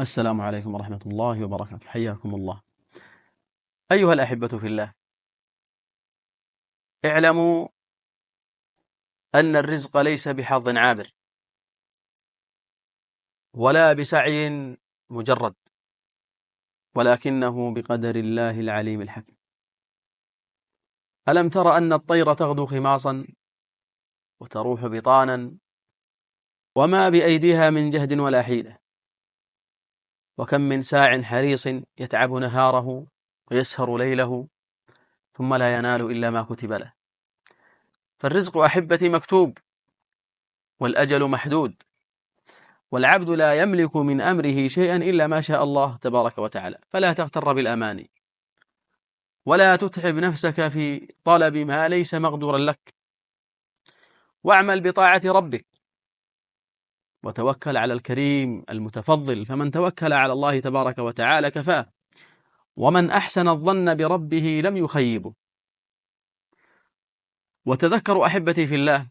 السلام عليكم ورحمة الله وبركاته. حياكم الله. أيها الأحبة في الله، اعلموا أن الرزق ليس بحظ عابر ولا بسعي مجرد، ولكنه بقدر الله العليم الحكيم. ألم تر أن الطير تغدو خماصا وتروح بطانا وما بأيديها من جهد ولا حيلة، وكم من ساع حريص يتعب نهاره ويسهر ليله ثم لا ينال إلا ما كتب له. فالرزق أحبتي مكتوب، والأجل محدود، والعبد لا يملك من أمره شيئا إلا ما شاء الله تبارك وتعالى. فلا تغتر بالأماني، ولا تتعب نفسك في طلب ما ليس مقدورا لك، واعمل بطاعة ربك وتوكل على الكريم المتفضل، فمن توكل على الله تبارك وتعالى كفاه، ومن أحسن الظن بربه لم يخيبه. وتذكروا أحبتي في الله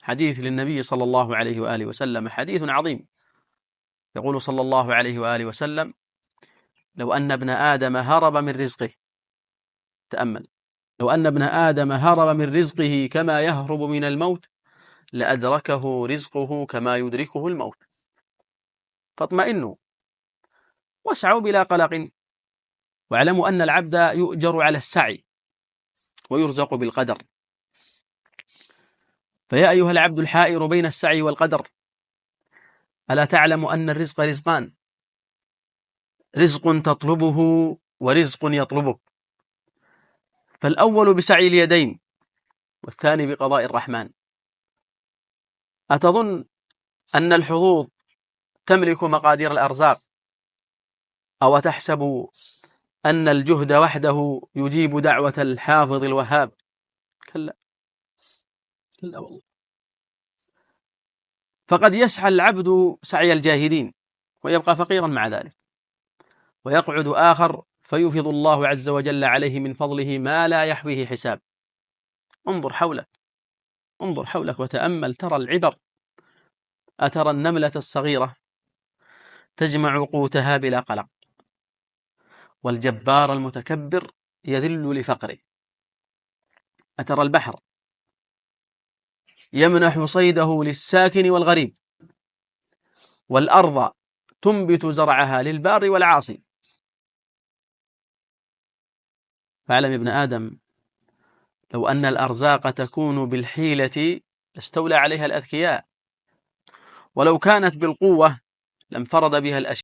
حديث للنبي صلى الله عليه وآله وسلم، حديث عظيم، يقول صلى الله عليه وآله وسلم: لو أن ابن آدم هرب من رزقه، تأمل، لو أن ابن آدم هرب من رزقه كما يهرب من الموت لأدركه رزقه كما يدركه الموت. فاطمئنوا واسعوا بلا قلق، واعلموا أن العبد يؤجر على السعي ويرزق بالقدر. فيا أيها العبد الحائر بين السعي والقدر، ألا تعلم أن الرزق رزقان: رزق تطلبه ورزق يطلبك، فالأول بسعي اليدين والثاني بقضاء الرحمن. أتظن أن الحظوظ تملك مقادير الأرزاق، أو تحسب أن الجهد وحده يجيب دعوة الحافظ الوهاب؟ كلا، كلا والله. فقد يسعى العبد سعي الجاهدين ويبقى فقيرا مع ذلك، ويقعد آخر فيفض الله عز وجل عليه من فضله ما لا يحويه حساب. انظر حولك، انظر حولك وتأمل، ترى العبر. أترى النملة الصغيرة تجمع قوتها بلا قلق، والجبار المتكبر يذل لفقره. أترى البحر يمنح صيده للساكن والغريب، والأرض تنبت زرعها للبار والعاصي. فاعلم يا ابن آدم، لو أن الأرزاق تكون بالحيلة لاستولى عليها الأذكياء، ولو كانت بالقوة لانفرد بها الأشياء.